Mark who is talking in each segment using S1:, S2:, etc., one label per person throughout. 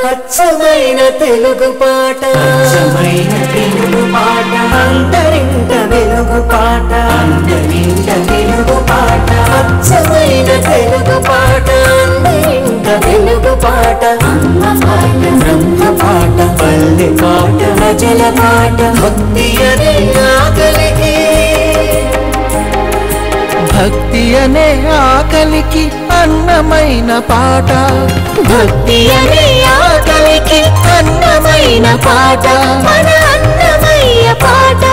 S1: అచ్చమైన తెలుగు పాట, అచ్చమైన తెలుగు పాట, అంతరింట వెలుగు పాట, అంతరింట వెలుగు పాట, అచ్చమైన తెలుగు పాట, అంతరింట వెలుగు పాట, అమ్మ పాట, బ్రహ్మ పాట, పల్లె పాట, ప్రజల పాట, భక్తి అనే ఆకలికి, భక్తి అనే ఆకలికి అన్నమైన పాట, భక్తి అనే ఆకలికి అన్నమైన పాట, మన అన్నమయ్య పాట,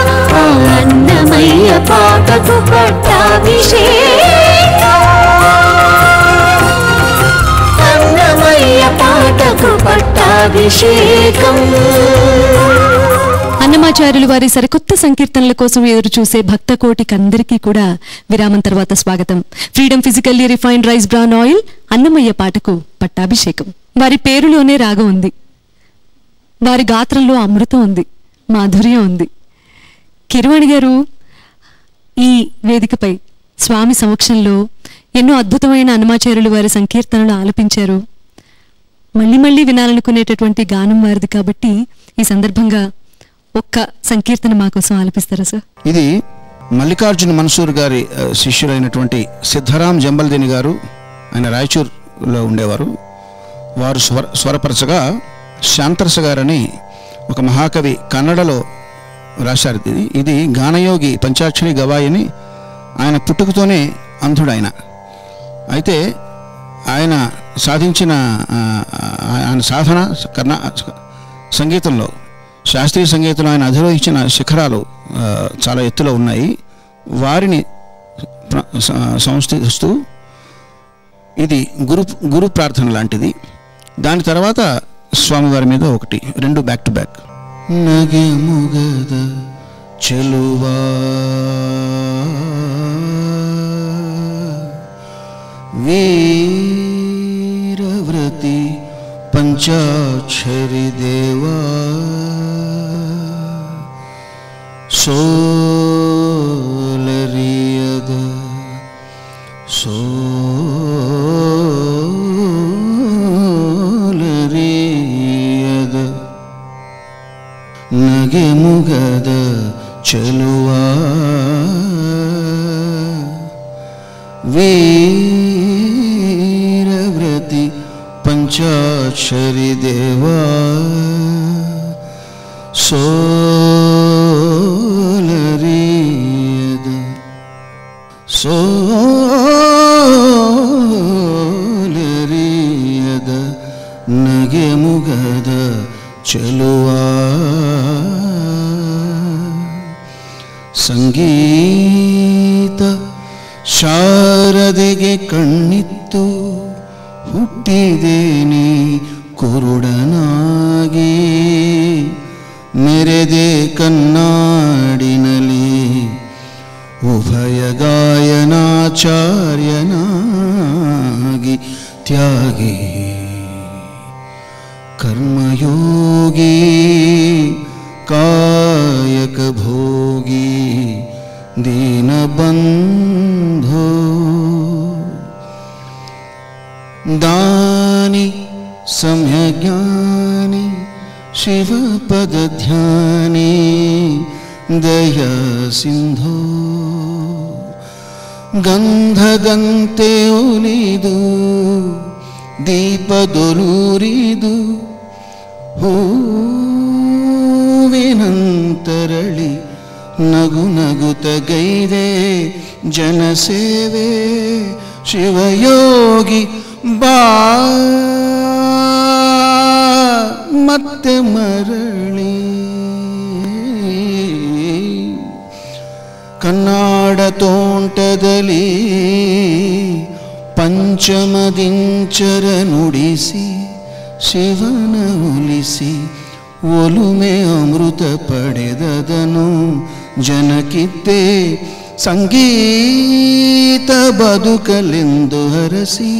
S1: అన్నమయ్య పాటకు పట్టాభిషేకం, అన్నమయ్య పాటకు పట్టాభిషేకం.
S2: అన్నమాచార్యులు వారి సరికొత్త సంకీర్తనల కోసం ఎదురు చూసే భక్త కోటికందరికీ కూడా విరామం తర్వాత స్వాగతం. Freedom physically refined rice bran oil Annamayya పాటకు పట్టాభిషేకం. వారి పేరులోనే రాగం ఉంది, వారి గాత్రంలో అమృతం ఉంది, మాధుర్యం ఉంది. కిరవాణి గారు ఈ వేదికపై స్వామి సమక్షంలో ఎన్నో అద్భుతమైన అన్నమాచార్యులు వారి సంకీర్తనలు ఆలపించారు. మళ్ళీ మళ్ళీ వినాలనుకునేటటువంటి గానం వారిది కాబట్టి ఈ సందర్భంగా ఒక్క సంకీర్తన మా కోసం ఆలపిస్తారా సార్?
S3: ఇది మల్లికార్జున మన్సూర్ గారి శిష్యులైనటువంటి సిద్ధరాం జంబల్దేని గారు, ఆయన రాయచూర్లో ఉండేవారు. వారు స్వరపరచగా శాంతరస గారని ఒక మహాకవి కన్నడలో రాశారు. ఇది గానయోగి పంచాక్షరి గవాయిని. ఆయన పుట్టుకతోనే అంధుడైన, అయితే ఆయన సాధించిన ఆయన సాధన సంగీతంలో, శాస్త్రీయ సంగీతంలో ఆయన అధిరోహించిన శిఖరాలు చాలా ఎత్తులో ఉన్నాయి. వారిని సంస్థిస్తూ ఇది గురు ప్రార్థన లాంటిది. దాని తర్వాత స్వామివారి మీద ఒకటి, రెండు బ్యాక్ టు బ్యాక్. నగే ముగద చెలువా వీరవ్రతి పంచాక్షరి దేవా ಸೋಲರಿಯದ ಸೋಲರಿಯದ ನಗೆ ಮುಗದ ಚೆಲುವ ವೀರವ್ರತಿ ಪಂಚಾಕ್ಷರಿ ದೇವಾ ಸೋಲರಿಯದ ಸೋಲರಿಯದ ನಗೆ ಮುಗದ ಚೆಲುವ ಸಂಗೀತ ಶಾರದೆಗೆ ಕಣ್ಣಿತ್ತು ಹುಟ್ಟಿದೇನೆ ಕುರುಡನಾಗಿ ಮೆರೆದೆ ಕನ್ನಾಡಿನಲಿ ಉಭಯ ಗಾಯನಾಚಾರ್ಯನಾಗಿ ತ್ಯಾಗಿ ಕರ್ಮಯೋಗಿ ಕಾಯಕ ಭೋಗಿ ದೀನಬಂಧೋ ದಾನಿ ಸಮ್ಯಜ್ಞಾನಿ ಶಿವಪದಧ್ಯಾನಿ ದಯಾ ಸಿಂಧೋ ಗಂಧದಂತೆ ಒಲಿದು ದೀಪದೊಲೂರಿದು ಹೂವಿನಂತರಳಿ ನಗು ನಗುತ ಗೈದೆ ಜನಸೇವೆ ಶಿವಯೋಗಿ ಬಾ ಮತ್ತೆ ಮರಳಿ ಕನ್ನಡ ತೋಂಟದಲ್ಲಿ ಪಂಚಮದಿಂಚರ ನುಡಿಸಿ ಶಿವನ ಒಲಿಸಿ ಒಲುಮೆ ಅಮೃತ ಪಡೆದದನು ಜನಕ್ಕಿದ್ದೆ ಸಂಗೀತ ಬದುಕಲೆಂದು ಹರಸಿ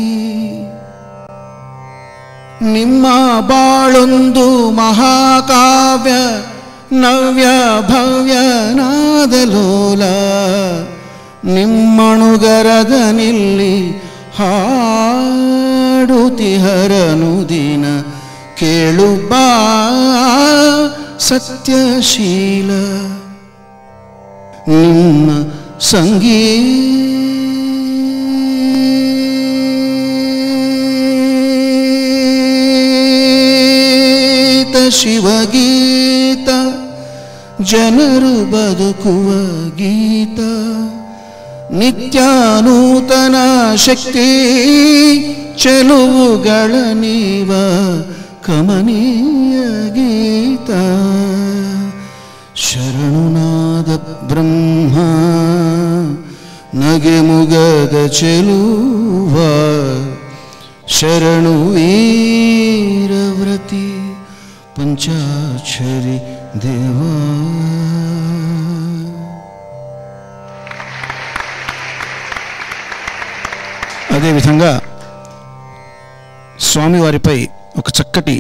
S3: ನಿಮ್ಮ ಬಾಳೊಂದು ಮಹಾಕಾವ್ಯ ನವ್ಯ ಭವ್ಯ ನಾದಲೋಲ ನಿಮ್ಮಣುಗರದ ನಿಲ್ಲಿ ಹಾಡುತಿಹರನು ದಿನ ಕೇಳು ಬಾ ಸತ್ಯಶೀಲ ನಿಮ್ಮ ಸಂಗೀತ ಶಿವಗೀತ ಜನರು ಬದುಕುವ ಗೀತ ನಿತ್ಯಾನೂತನ ಶಕ್ತಿ ಚೆಲುವುಗಳ ನೀವ ಕಮನೀಯ ಗೀತ ಶರಣುನಾದ ಬ್ರಹ್ಮ ನಗೆ ಮುಗದ ಚೆಲುವ ಶರಣು ವೀರವ್ರತಿ పంచాక్షరి దేవా. అదేవిధంగా స్వామివారిపై ఒక చక్కటి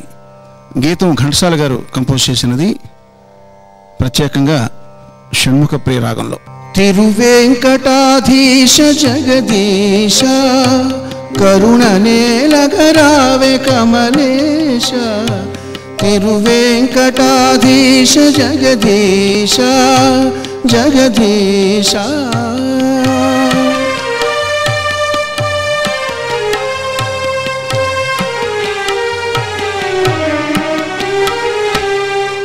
S3: గీతం ఘంటసాల గారు కంపోజ్ చేసినది ప్రత్యేకంగా షణ్ముఖ ప్రియ రాగంలో. తిరువేంకటాధీశ జగదీశ కరుణ నేలగరావే కమలేశ తిరువేంకటాధీశ జగదీశ జగదీశ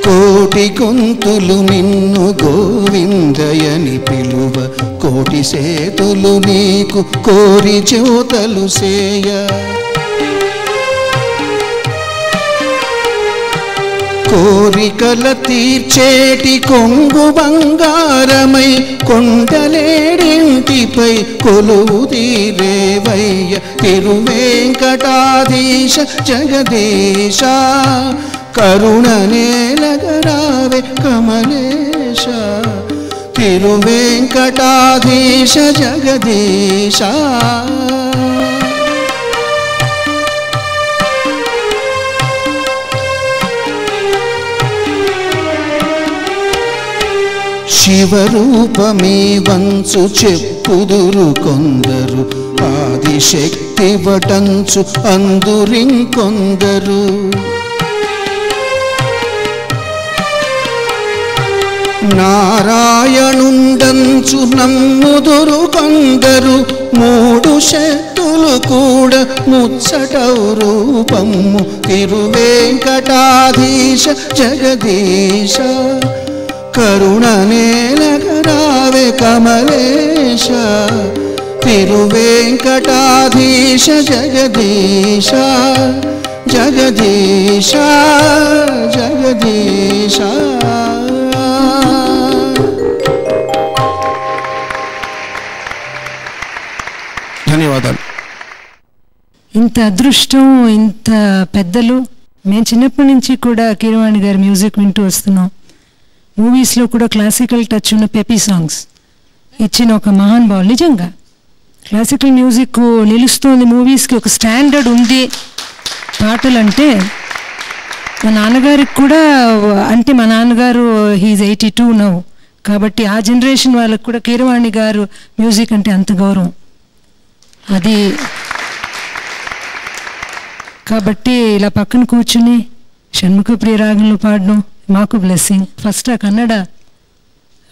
S3: కోటి గొంతులు నిన్ను గోవిందయని పిలువ కోటి సేతులు నీకు కోరి జ్యోతలు సేయ కోరికల తీర్చేటి కొంగు బంగారమై కొండలేడింటిపై కొలువు తీరేవయ్య తిరువేంకటాధీశ జగదీశ కరుణ నేలగరావే కమలేశ తిరువేంకటాధీశ జగదీశ. శివరూపమీ వంచు చెప్పుదురు కొందరు ఆదిశక్తి వటంచు అందురింకొందరు నారాయణుండంచు నమ్ముదురు కొందరు మూడు శక్తులు కూడా ముచ్చటవు రూపము తిరువేంకటాధీశ జగదీశ కరుణ నేలగరావే కమలేశ తిరువేంకటాధీశ జగదీశ జగదీశ జగదీశ. ధన్యవాదాలు.
S4: ఇంత అదృష్టం, ఇంత పెద్దలు. మేము చిన్నప్పటి నుంచి కూడా కీరవాణి గారి మ్యూజిక్ వింటూ వస్తున్నాం. మూవీస్లో కూడా క్లాసికల్ టచ్ ఉన్న పెపీ సాంగ్స్ ఇచ్చిన ఒక మహానుభావులు. నిజంగా క్లాసికల్ మ్యూజిక్ నిలుస్తుంది, మూవీస్కి ఒక స్టాండర్డ్ ఉంది పాటలు అంటే. మా నాన్నగారికి కూడా, అంటే మా నాన్నగారు హీజ్ 82 నౌ, కాబట్టి ఆ జనరేషన్ వాళ్ళకి కూడా కీరవాణి గారు మ్యూజిక్ అంటే అంత గౌరవం. అది కాబట్టి ఇలా పక్కన కూర్చుని షణ్ముఖ ప్రియ రాగంలో పాడడం మాకు బ్లెస్సింగ్. ఫస్ట్ ఆ కన్నడ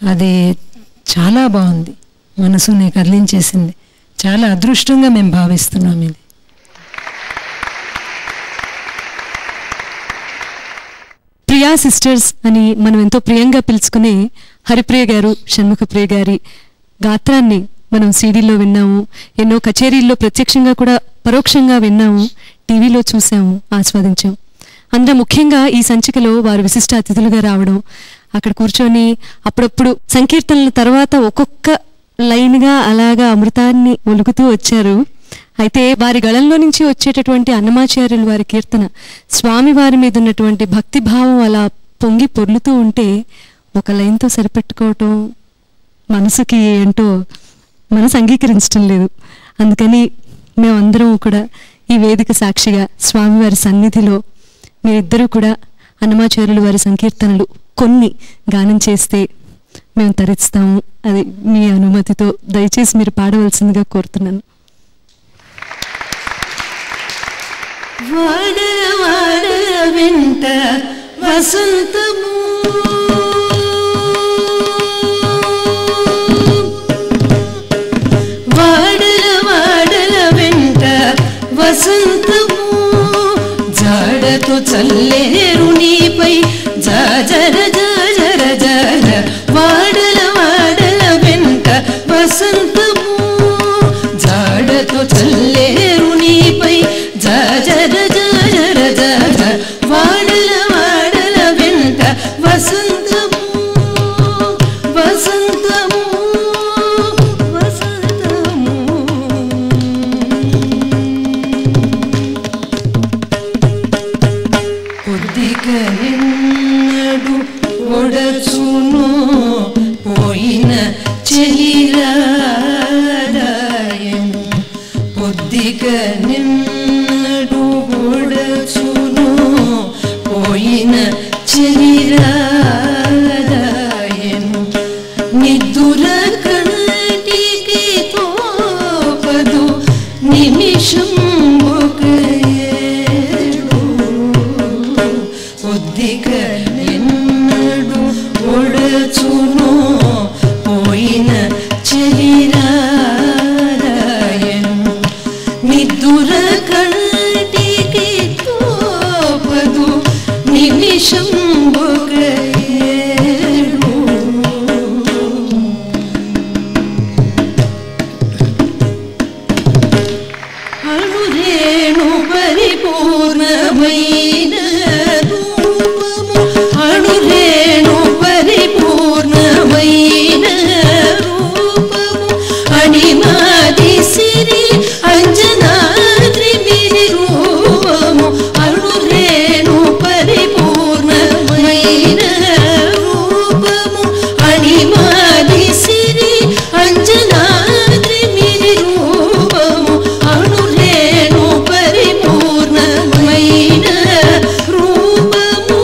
S4: అది చాలా బాగుంది, మనసుని కదిలించేసింది. చాలా అదృష్టంగా మేము భావిస్తున్నాం ఇది.
S2: ప్రియా సిస్టర్స్ అని మనం ఎంతో ప్రియంగా పిలుచుకునే హరిప్రియ గారు, షణ్ముఖ ప్రియ గారి గాత్రాన్ని మనం సీడీలో విన్నాము, ఎన్నో కచేరీల్లో ప్రత్యక్షంగా కూడా పరోక్షంగా విన్నాము, టీవీలో చూసాము, ఆస్వాదించాము. అందులో ముఖ్యంగా ఈ సంచికలో వారు విశిష్ట అతిథులుగా రావడం, అక్కడ కూర్చొని అప్పుడప్పుడు సంకీర్తనల తర్వాత ఒక్కొక్క లైన్గా అలాగా అమృతాన్ని ఒలుగుతూ వచ్చారు. అయితే వారి గళంలో నుంచి వచ్చేటటువంటి అన్నమాచార్యులు వారి కీర్తన, స్వామివారి మీద ఉన్నటువంటి భక్తిభావం అలా పొంగి పొర్లుతూ ఉంటే ఒక లైన్తో సరిపెట్టుకోవటం మనసుకి ఏంటో మనసు అంగీకరించడం లేదు. అందుకని మేమందరం కూడా ఈ వేదిక సాక్షిగా స్వామివారి సన్నిధిలో మీరిద్దరూ కూడా అన్నమాచార్యులు వారి సంకీర్తనలు కొన్ని గానం చేస్తే మేము తరిస్తాము. అది మీ అనుమతితో దయచేసి మీరు పాడవలసిందిగా కోరుతున్నాను.
S1: వాడ వాడ వెంట వసంతము వాడల వెంట వసంతము జాడతో చల్లేరు నీపై జాజర జాజర జాజర వాడల వెంట వసంతము జాడతో చల్లేరు నీపై జాజర జాజర జాజర వాడల వెంట వసంతము వసంతము వసంతము కొద్దిగా నిన్నడు ఒడచును పోయిన చెలిరాదాయను కొద్దిగా నిన్నడు ఒడచును పోయిన చెలిరాదాయను నిద్దుర కంటికి తోపదు నిమిషం కొద్దిగా నిన్నడు ఒడచును పోయిన చెలిరాదాయను నిద్దుర కంటికి తోపదు నిమిషం అణురేణు పరిపూర్ణమైన రూపము అణురేణు పరిపూర్ణమైన రూపము అణిమాది సిరి అంజనాద్రిమిరి రూపము అణురేణు పరిపూర్ణమైన రూపము అణిమాది సిరి అంజనాద్రిమిరి రూపము అణురేణు పరిపూర్ణమైన రూపము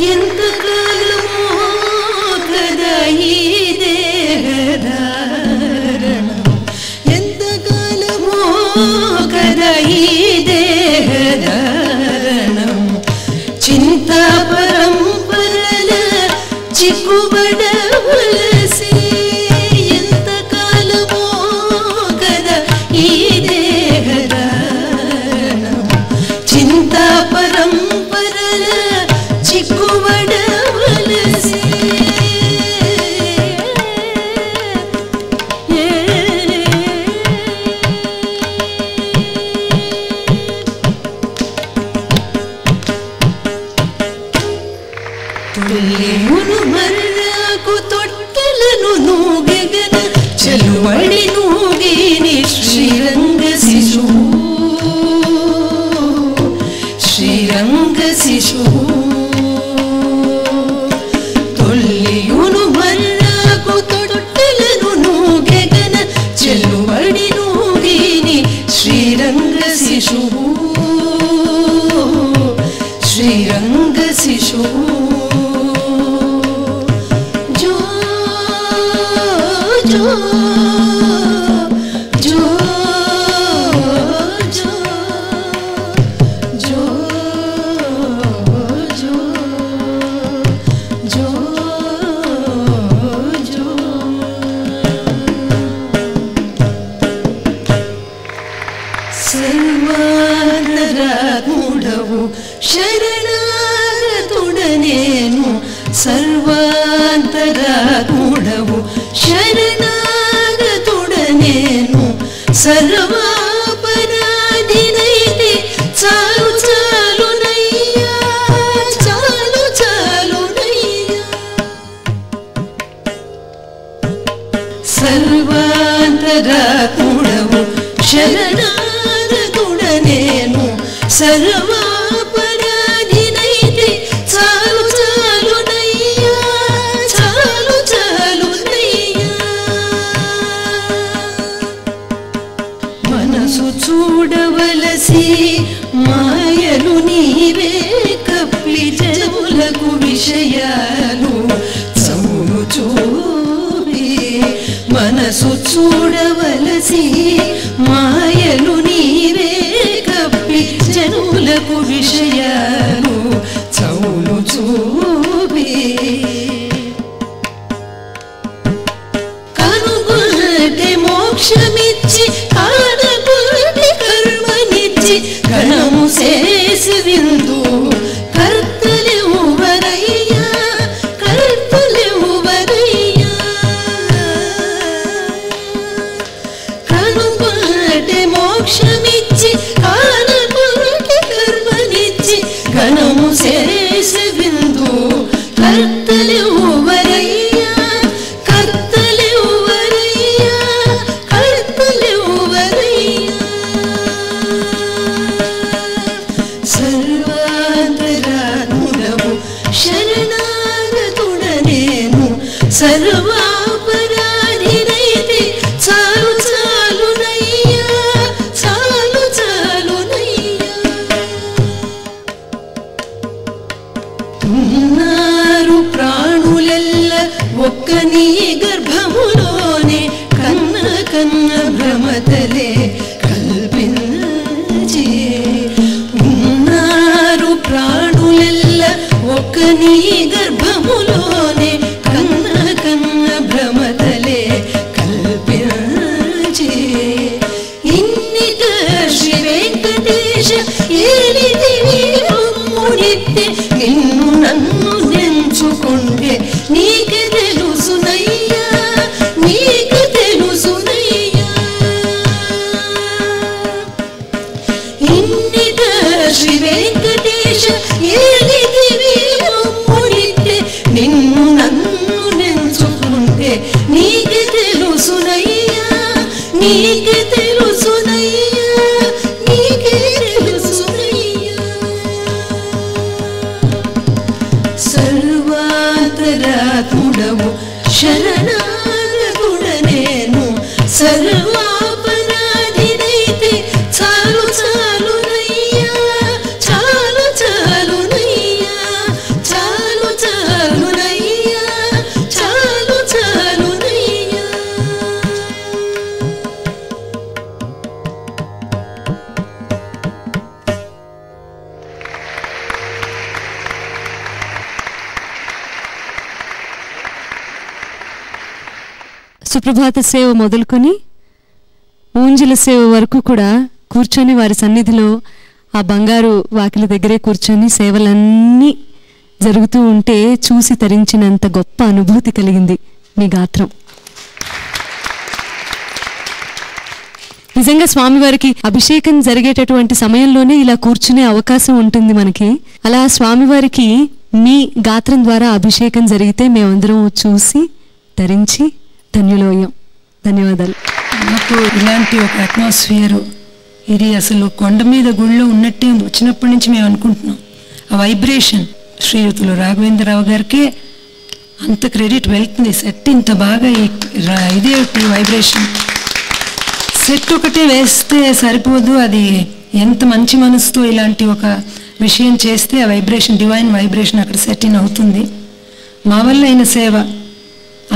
S1: ఎంతకాలమో కదా ఈ దేహధారణం ఎంతకాలమో కదా ఈ దేహధారణం చింతా పరంపరల చిక్కుబడవలసి ఎంతకాలమో కదా ఈ దేహధారణం చింతా పరంపరల చిక్కుబడవలసి తొలిమును మర్రకు తొట్టెలను నూగెగన చెలువడి నూగిని శ్రీరంగ శిశువు శ్రీరంగ శిశువు తొలియును మర్రకు తొట్టెలను నూగెగన చెలువడి నూగిని శ్రీరంగ శిశువు శ్రీరంగ శిశువు జో జో జో జో జో జో జో జో సర్వాంతరాత్ముడవు శరణాగతుడనేను సర్వాంతరాత్ముడవు శరణాగతుడనేను సర్వాపరాధినైతే చాలు చాలునయ్యా చాలు చాలునయ్యా సర్వాంతరాత్ముడవు శరణాగతుడనేను సర్వాపరాధినైతే చాలు చాలునయ్యా చాలు చాలునయ్యా మనసు చూడవలసి మాయలు నీవే కప్పి జనములకు విషయాలు చూడవలసి మాయలు నీవే కప్పి జనులకు విషయాలు చౌలు చూపి కనుగొనటే మోక్షమిచ్చి కానగొనటే కర్మనిచ్చి గణము చేసి విందు కర్తలెవ్వరయ్యా కర్తలెవ్వరయ్యా కనుగొనటే మోక్షమిచ్చి కానగొనటే కర్మనిచ్చి గణము చేసి విందు కర్తలెవ్వరయ్యా కర్తలెవ్వరయ్యా కర్తలెవ్వరయ్యా సర్వాంతరాత్ముడవు శరణాగతుడనేను సర్వాపరాధినైతే చాలు చాలునయ్యా చాలు చాలునయ్యా ఉన్నారు ప్రాణులెల్ల ఒక్క నీ గర్భములోనే కన్న కన్న భ్రమతలే కల్పించి ఉన్నారు ప్రాణులెల్ల ఒక్క నీ గర్భములోనే కన్న కన్న భ్రమతలే కల్పించి ఇన్నిట శ్రీ వెంకటేశ ఏలిదివి మునిత్తే నిన్ను నన్ను నెంచుకుంటే నీకు తెలుసునయ్యా నీకు తెలుసునయ్యా ఇన్నిట శ్రీ వెంకటేశ ఏలిదివి మునిత్తే నిన్ను నన్ను నెంచుకుంటే నీకు తెలుసునయ్యా నీకు తెలుసునయ్యా నీకే తెలుసునయ్యా సర్వాంతరాత్ముడవు శరణాగతుడనేను సర్వాపరాధినైతే చాలు చాలునయ్యా చాలు చాలునయ్యా చాలు చాలునయ్యా చాలు చాలునయ్యా
S2: సుప్రభాత సేవ మొదలుకొని ఊంజల సేవ వరకు కూడా కూర్చొని వారి సన్నిధిలో ఆ బంగారు వాకిలి దగ్గరే కూర్చొని సేవలన్నీ జరుగుతూ ఉంటే చూసి తరించినంత గొప్ప అనుభూతి కలిగింది మీ గాత్రం. నిజంగా స్వామివారికి అభిషేకం జరిగేటటువంటి సమయంలోనే ఇలా కూర్చునే అవకాశం ఉంటుంది మనకి. అలా స్వామివారికి మీ గాత్రం ద్వారా అభిషేకం జరిగితే మేమందరం చూసి తరించి ధన్యులయ్యాం. ధన్యవాదాలు.
S4: నాకు ఇలాంటి ఒక అట్మాస్ఫియర్, ఇది అసలు కొండ మీద గుళ్ళో ఉన్నట్టే వచ్చినప్పటి నుంచి మేము అనుకుంటున్నాం. ఆ వైబ్రేషన్ శ్రీయుతులు రాఘవేంద్రరావు గారికే అంత క్రెడిట్ వెళ్తుంది. సెట్ ఇంత బాగా ఇదే వైబ్రేషన్. సెట్ ఒకటే వేస్తే సరిపోదు, అది ఎంత మంచి మనసుతో ఇలాంటి ఒక విషయం చేస్తే ఆ వైబ్రేషన్, డివైన్ వైబ్రేషన్ అక్కడ సెట్ ఇన్ అవుతుంది. మా వల్ల అయిన సేవ,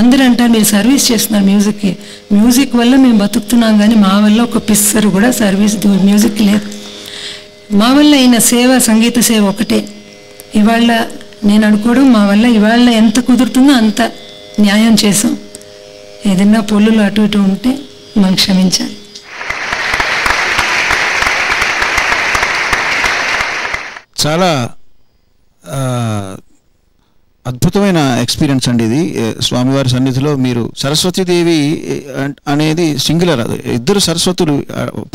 S4: అందరూ అంటారు మీరు సర్వీస్ చేస్తున్నారు మ్యూజిక్కి, మ్యూజిక్ వల్ల మేము బతుకుతున్నాం కానీ మా వల్ల ఒక పిస్సరు కూడా సర్వీస్ మ్యూజిక్ లేదు. మా వల్ల అయిన సేవ, సంగీత సేవ ఒకటే. ఇవాళ నేను అనుకోవడం మా వల్ల ఇవాళ ఎంత కుదురుతుందో అంత న్యాయం చేసాం. ఏదైనా పొల్లులు అటు ఇటు ఉంటే మనం క్షమించాలి.
S3: చాలా అద్భుతమైన ఎక్స్పీరియన్స్ అండి ఇది. స్వామివారి సన్నిధిలో మీరు సరస్వతీదేవి అనేది సింగులర్, ఇద్దరు సరస్వతులు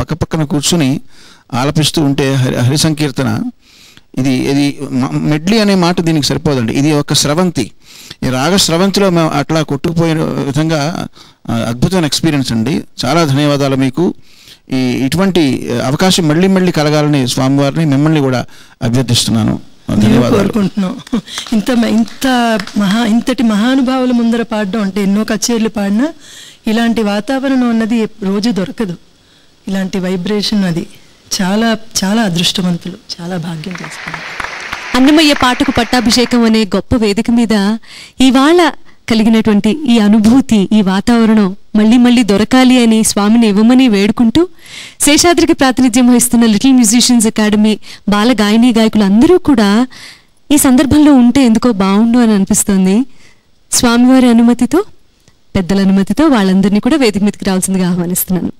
S3: పక్కపక్కన కూర్చుని ఆలపిస్తూ ఉంటే హరి సంకీర్తన. ఇది మెడ్లీ అనే మాట దీనికి సరిపోదండి, ఇది ఒక స్రవంతి. ఈ రాగ స్రవంతిలో మేము అట్లా కొట్టుకుపోయిన విధంగా అద్భుతమైన ఎక్స్పీరియన్స్ అండి. చాలా ధన్యవాదాలు మీకు. ఇటువంటి అవకాశం మళ్ళీ మళ్ళీ కలగాలని స్వామివారిని మిమ్మల్ని కూడా అభ్యర్థిస్తున్నాను.
S4: కోరుకుంటున్నాం. ఇంతటి మహానుభావుల ముందర పాడడం అంటే ఎన్నో కచేరీలు పాడినా ఇలాంటి వాతావరణం అన్నది రోజు దొరకదు. ఇలాంటి వైబ్రేషన్ అది చాలా చాలా అదృష్టవంతులు, చాలా భాగ్యం చేస్తున్నారు.
S2: అన్నమయ్య పాటకు పట్టాభిషేకం అనే గొప్ప వేదిక మీద ఇవాళ కలిగినటువంటి ఈ అనుభూతి, ఈ వాతావరణం మళ్ళీ మళ్ళీ దొరకాలి అని స్వామిని ఇవ్వమని వేడుకుంటూ, శేషాద్రికి ప్రాతినిధ్యం వహిస్తున్న లిటిల్ మ్యూజిషియన్స్ అకాడమీ బాల గాయని గాయకులు అందరూ కూడా ఈ సందర్భంలో ఉంటే ఎందుకో బాగుండు అని అనిపిస్తుంది. స్వామివారి అనుమతితో, పెద్దల అనుమతితో వాళ్ళందరినీ కూడా వేదిక మీదకి రావాల్సిందిగా ఆహ్వానిస్తున్నాను.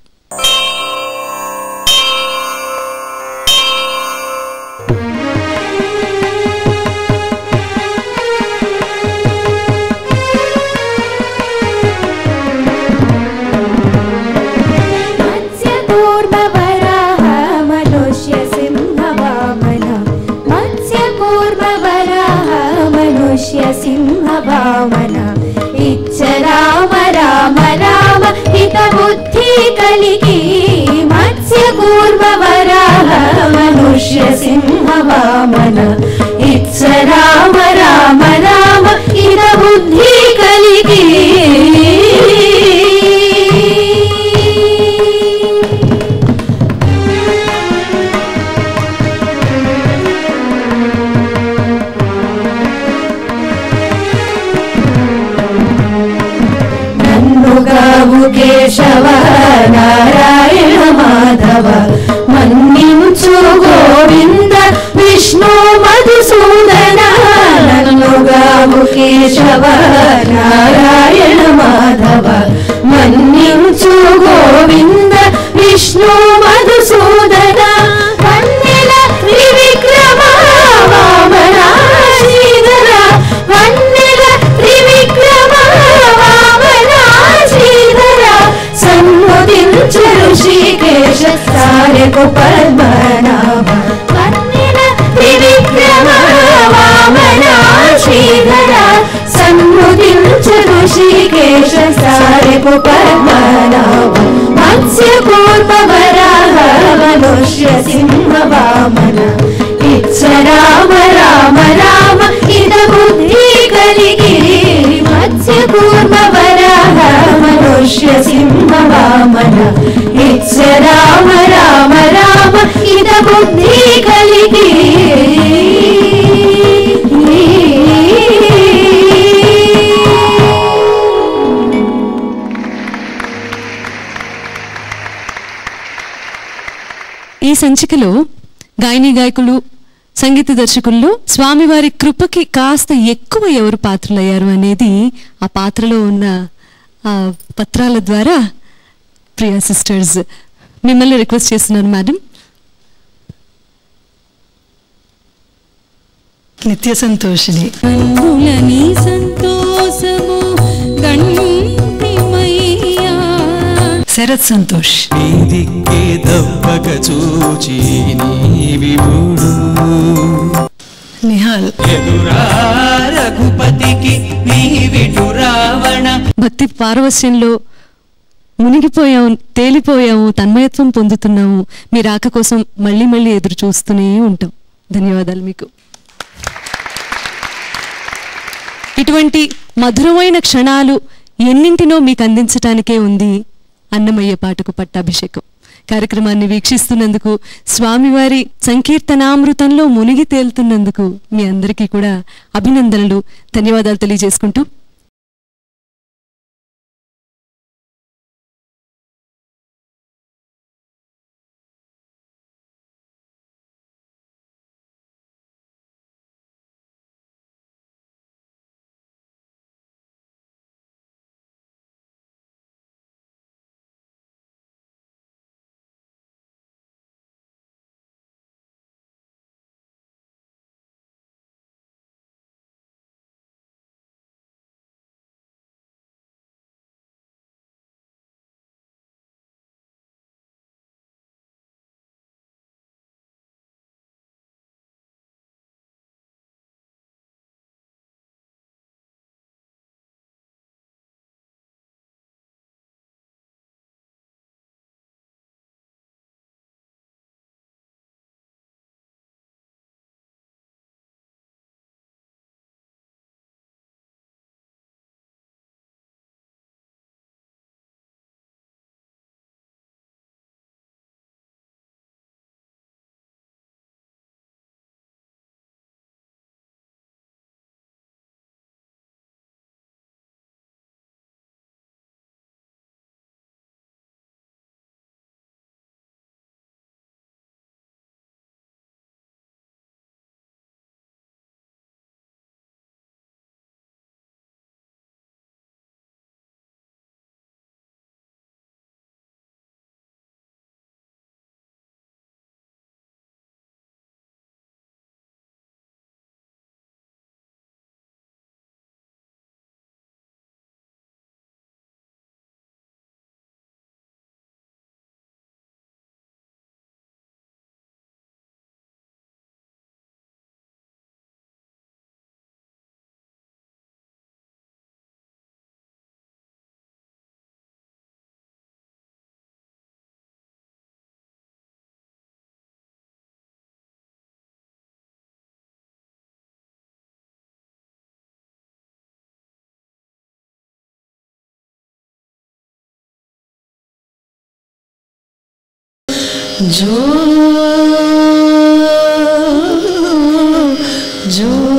S5: సింహవామన ఇచ్చ రామ రామ రామ హిత బుద్ధి కలిగి మత్స్య కూర్మ వరాహ మనుష్య సింహవామన ఇచ్చ రామ రామ రామ హిత బుద్ధి కలిగి కేశవ నారాయణ మాధవ మన్నించు గోవింద విష్ణు మధుసూదన నన్నుగావు కేశవ నారాయణ మాధవ మన్నించు గోవింద విష్ణు మధుసూదన వన్నెల త్రివిక్రమ వామన శ్రీధర వన్నెల త్రివిక్రమ ఋషికేశ సారెకు పద్మనాభ వన్నెల త్రివిక్రమ వామన శ్రీధర సన్ముదించు ఋషికేశ సారెకు పద్మనాభ మత్స్య కూర్మ వరాహ మనుష్య సింహ వామన ఇచ్చ రామ రామ రామ ఇద బుద్ధి కలిగి మత్స్య కూర్మ వరాహ మనుష్య సింహ వామన ఇచ్చ రామ రామ రామ ఇద బుద్ధి కలిగి
S2: ఈ సంచికలో గాయని గాయకులు, సంగీత దర్శకుల్లో స్వామివారి కృపకి కాస్త ఎక్కువ ఎవరు పాత్రలయ్యారు అనేది ఆ పాత్రలో ఉన్న పత్రాల ద్వారా ప్రియా సిస్టర్స్ మిమ్మల్ని రిక్వెస్ట్ చేస్తున్నారు మేడం.
S4: నిత్య సంతోషిని శరత్ సంతోష్ నిహాల్
S2: భక్తి పారవస్యంలో మునిగిపోయాము, తేలిపోయాము, తన్మయత్వం పొందుతున్నాము. మీ రాక కోసం మళ్ళీ మళ్ళీ ఎదురు చూస్తూనే ఉంటాం. ధన్యవాదాలు మీకు. ఇటువంటి మధురమైన క్షణాలు ఎన్నింటినో మీకు అందించటానికే ఉంది అన్నమయ్య పాటకు పట్టాభిషేకం. కార్యక్రమాన్ని వీక్షిస్తున్నందుకు, స్వామివారి సంకీర్తనామృతంలో మునిగి తేలుతున్నందుకు మీ అందరికీ కూడా అభినందనలు, ధన్యవాదాలు తెలియజేసుకుంటూ
S1: जो जो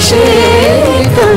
S5: పట్టాభిషేకం